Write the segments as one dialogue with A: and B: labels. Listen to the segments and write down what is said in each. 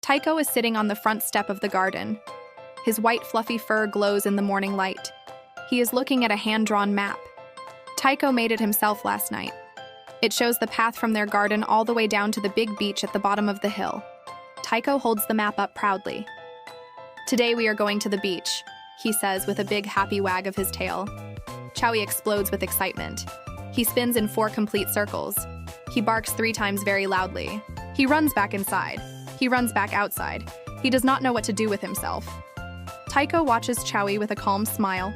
A: Tycho is sitting on the front step of the garden. His white fluffy fur glows in the morning light. He is looking at a hand-drawn map. Tycho made it himself last night. It shows the path from their garden all the way down to the big beach at the bottom of the hill. Tycho holds the map up proudly. "Today we are going to the beach," he says with a big happy wag of his tail. Chowy explodes with excitement. He spins in 4 complete circles. He barks 3 times very loudly. He runs back inside. He runs back outside. He does not know what to do with himself. Tycho watches Chowy with a calm smile.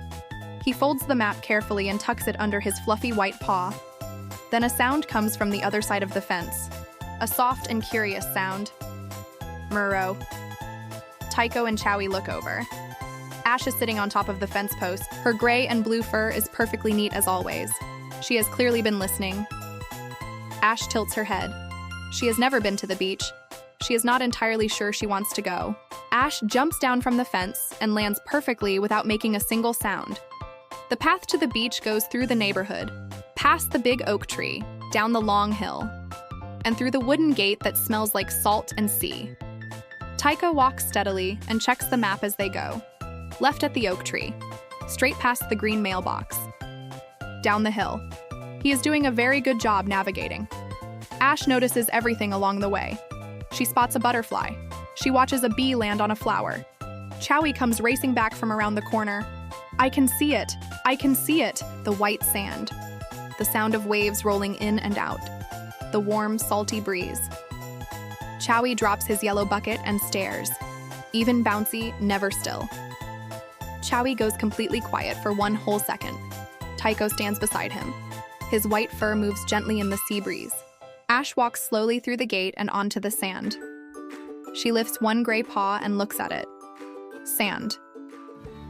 A: He folds the map carefully and tucks it under his fluffy white paw. Then a sound comes from the other side of the fence. A soft and curious sound. Murrow. Tycho and Chowy look over. Ash is sitting on top of the fence post. Her gray and blue fur is perfectly neat as always. She has clearly been listening. Ash tilts her head. She has never been to the beach. She is not entirely sure she wants to go. Ash jumps down from the fence and lands perfectly without making a single sound. The path to the beach goes through the neighborhood, past the big oak tree, down the long hill, and through the wooden gate that smells like salt and sea. Tycho walks steadily and checks the map as they go. Left at the oak tree, straight past the green mailbox, down the hill. He is doing a very good job navigating. Ash notices everything along the way. She spots a butterfly. She watches a bee land on a flower. Chowy comes racing back from around the corner. "I can see it! I can see it!" The white sand. The sound of waves rolling in and out. The warm, salty breeze. Chowy drops his yellow bucket and stares. Even bouncy, never still. Chowy goes completely quiet for 1 whole second. Tycho stands beside him. His white fur moves gently in the sea breeze. Ash walks slowly through the gate and onto the sand. She lifts one gray paw and looks at it. Sand.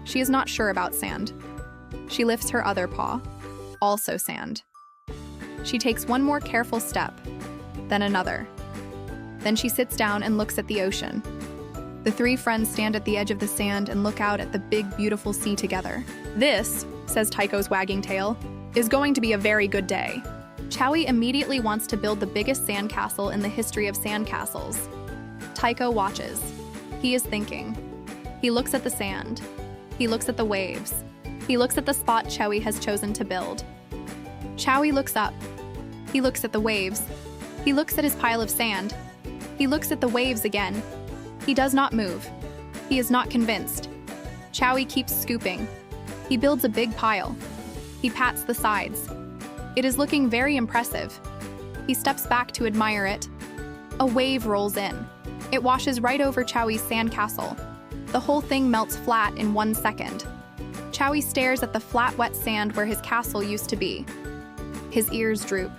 A: She is not sure about sand. She lifts her other paw. Also sand. She takes one more careful step, then another. Then she sits down and looks at the ocean. The 3 friends stand at the edge of the sand and look out at the big, beautiful sea together. "This," says Tycho's wagging tail, "is going to be a very good day." Chowy immediately wants to build the biggest sandcastle in the history of sandcastles. Tycho watches. He is thinking. He looks at the sand. He looks at the waves. He looks at the spot Chowy has chosen to build. Chowy looks up. He looks at the waves. He looks at his pile of sand. He looks at the waves again. He does not move. He is not convinced. Chowy keeps scooping. He builds a big pile. He pats the sides. It is looking very impressive. He steps back to admire it. A wave rolls in. It washes right over Chowy's sandcastle. The whole thing melts flat in 1 second. Chowy stares at the flat, wet sand where his castle used to be. His ears droop.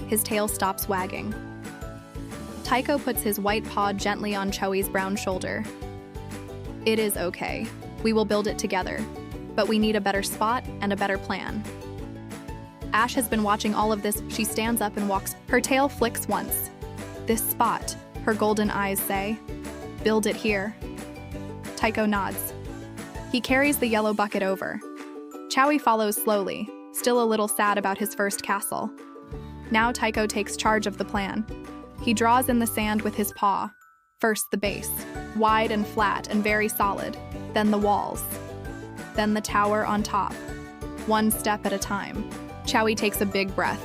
A: His tail stops wagging. Tycho puts his white paw gently on Chowy's brown shoulder. "It is okay. We will build it together. But we need a better spot and a better plan." Ash has been watching all of this. She stands up and walks. Her tail flicks once. "This spot," her golden eyes say. "Build it here." Tycho nods. He carries the yellow bucket over. Chowy follows slowly, still a little sad about his first castle. Now Tycho takes charge of the plan. He draws in the sand with his paw. First the base, wide and flat and very solid. Then the walls. Then the tower on top. 1 step at a time. Chowy takes a big breath.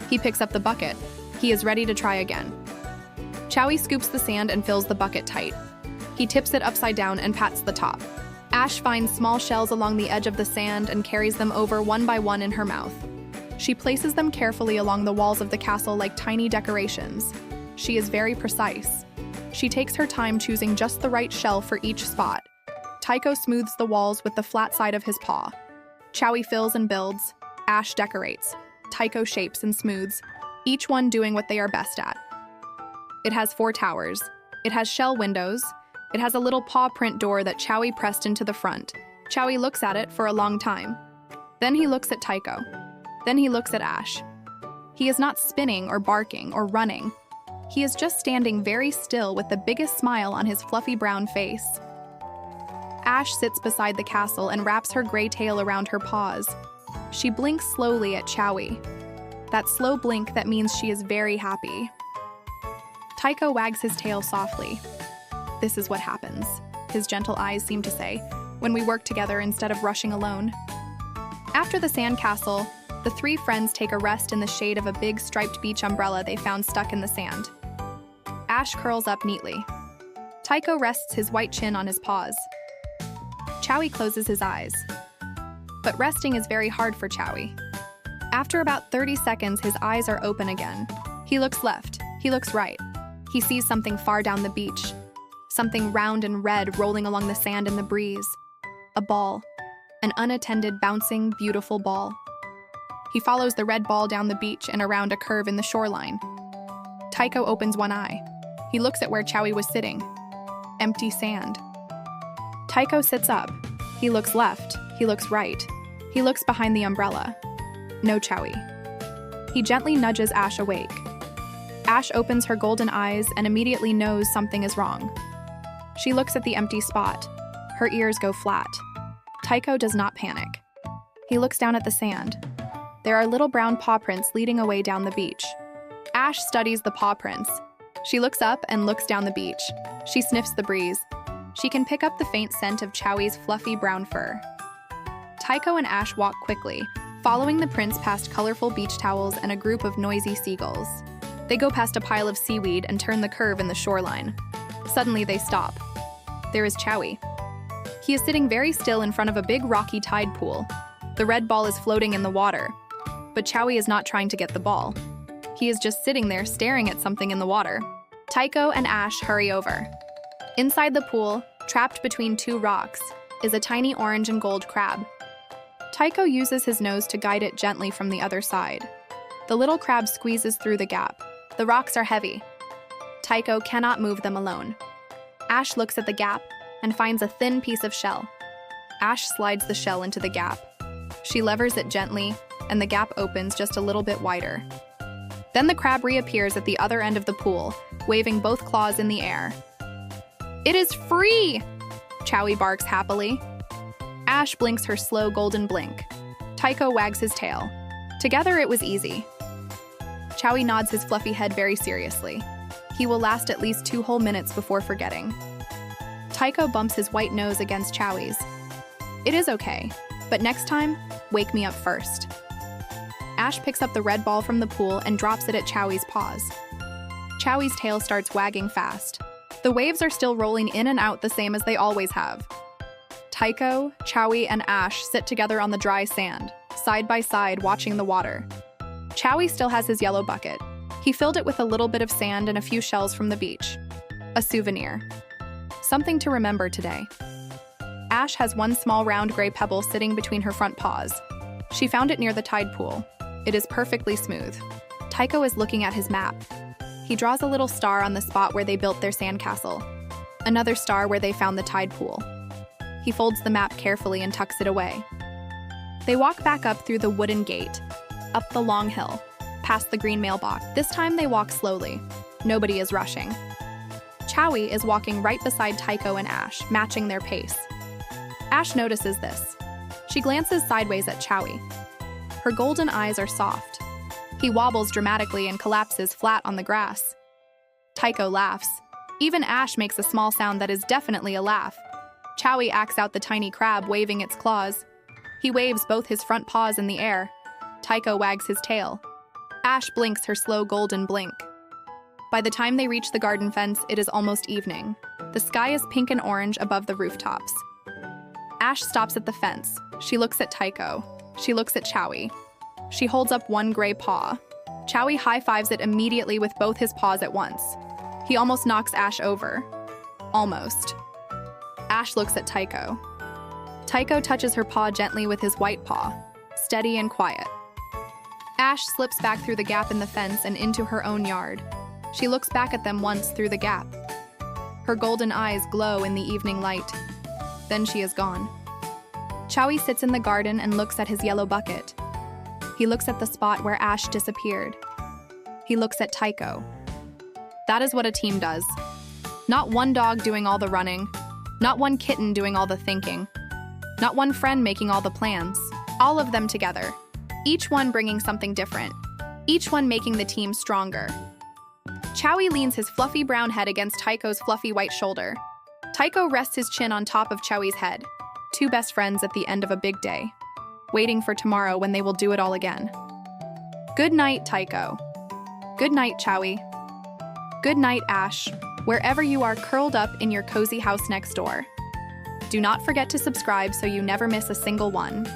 A: He picks up the bucket. He is ready to try again. Chowy scoops the sand and fills the bucket tight. He tips it upside down and pats the top. Ash finds small shells along the edge of the sand and carries them over 1 by 1 in her mouth. She places them carefully along the walls of the castle like tiny decorations. She is very precise. She takes her time choosing just the right shell for each spot. Tycho smooths the walls with the flat side of his paw. Chowy fills and builds. Ash decorates. Tycho shapes and smooths, each one doing what they are best at. It has 4 towers. It has shell windows. It has a little paw print door that Chowy pressed into the front. Chowy looks at it for a long time. Then he looks at Tycho. Then he looks at Ash. He is not spinning or barking or running. He is just standing very still with the biggest smile on his fluffy brown face. Ash sits beside the castle and wraps her gray tail around her paws. She blinks slowly at Chowy. That slow blink that means she is very happy. Tycho wags his tail softly. This is what happens, his gentle eyes seem to say, when we work together instead of rushing alone. After the sandcastle, the three friends take a rest in the shade of a big striped beach umbrella they found stuck in the sand. Ash curls up neatly. Tycho rests his white chin on his paws. Chowy closes his eyes. But resting is very hard for Chowy. After about 30 seconds, his eyes are open again. He looks left, he looks right. He sees something far down the beach. Something round and red rolling along the sand in the breeze. A ball. An unattended, bouncing, beautiful ball. He follows the red ball down the beach and around a curve in the shoreline. Tycho opens one eye. He looks at where Chowy was sitting. Empty sand. Tycho sits up. He looks left. He looks right. He looks behind the umbrella. No Chowy. He gently nudges Ash awake. Ash opens her golden eyes and immediately knows something is wrong. She looks at the empty spot. Her ears go flat. Tycho does not panic. He looks down at the sand. There are little brown paw prints leading away down the beach. Ash studies the paw prints. She looks up and looks down the beach. She sniffs the breeze. She can pick up the faint scent of Chowy's fluffy brown fur. Tycho and Ash walk quickly, following the prints past colorful beach towels and a group of noisy seagulls. They go past a pile of seaweed and turn the curve in the shoreline. Suddenly they stop. There is Chowy. He is sitting very still in front of a big rocky tide pool. The red ball is floating in the water. But Chowy is not trying to get the ball. He is just sitting there staring at something in the water. Tycho and Ash hurry over. Inside the pool, trapped between two rocks, is a tiny orange and gold crab. Tycho uses his nose to guide it gently from the other side. The little crab squeezes through the gap. The rocks are heavy. Tycho cannot move them alone. Ash looks at the gap and finds a thin piece of shell. Ash slides the shell into the gap. She levers it gently, and the gap opens just a little bit wider. Then the crab reappears at the other end of the pool, waving both claws in the air. "It is free!" Chowy barks happily. Ash blinks her slow golden blink. Tycho wags his tail. Together it was easy. Chowy nods his fluffy head very seriously. He will last at least 2 whole minutes before forgetting. Tycho bumps his white nose against Chowy's. "It is okay, but next time, wake me up first." Ash picks up the red ball from the pool and drops it at Chowy's paws. Chowy's tail starts wagging fast. The waves are still rolling in and out the same as they always have. Tycho, Chowy, and Ash sit together on the dry sand, side by side watching the water. Chowy still has his yellow bucket. He filled it with a little bit of sand and a few shells from the beach. A souvenir. Something to remember today. Ash has one small round gray pebble sitting between her front paws. She found it near the tide pool. It is perfectly smooth. Tycho is looking at his map. He draws a little star on the spot where they built their sandcastle. Another star where they found the tide pool. He folds the map carefully and tucks it away. They walk back up through the wooden gate, up the long hill, past the green mailbox. This time they walk slowly. Nobody is rushing. Chowy is walking right beside Tycho and Ash, matching their pace. Ash notices this. She glances sideways at Chowy. Her golden eyes are soft. He wobbles dramatically and collapses flat on the grass. Tycho laughs. Even Ash makes a small sound that is definitely a laugh. Chowy acts out the tiny crab, waving its claws. He waves both his front paws in the air. Tycho wags his tail. Ash blinks her slow golden blink. By the time they reach the garden fence, it is almost evening. The sky is pink and orange above the rooftops. Ash stops at the fence. She looks at Tycho. She looks at Chowy. She holds up one gray paw. Chowy high-fives it immediately with both his paws at once. He almost knocks Ash over. Almost. Ash looks at Tycho. Tycho touches her paw gently with his white paw, steady and quiet. Ash slips back through the gap in the fence and into her own yard. She looks back at them once through the gap. Her golden eyes glow in the evening light. Then she is gone. Chowy sits in the garden and looks at his yellow bucket. He looks at the spot where Ash disappeared. He looks at Tycho. That is what a team does. Not one dog doing all the running. Not one kitten doing all the thinking. Not one friend making all the plans. All of them together. Each one bringing something different. Each one making the team stronger. Chowy leans his fluffy brown head against Tycho's fluffy white shoulder. Tycho rests his chin on top of Chowy's head. Two best friends at the end of a big day, waiting for tomorrow when they will do it all again. Good night, Tycho. Good night, Chowy. Good night, Ash, wherever you are curled up in your cozy house next door. Do not forget to subscribe so you never miss a single one.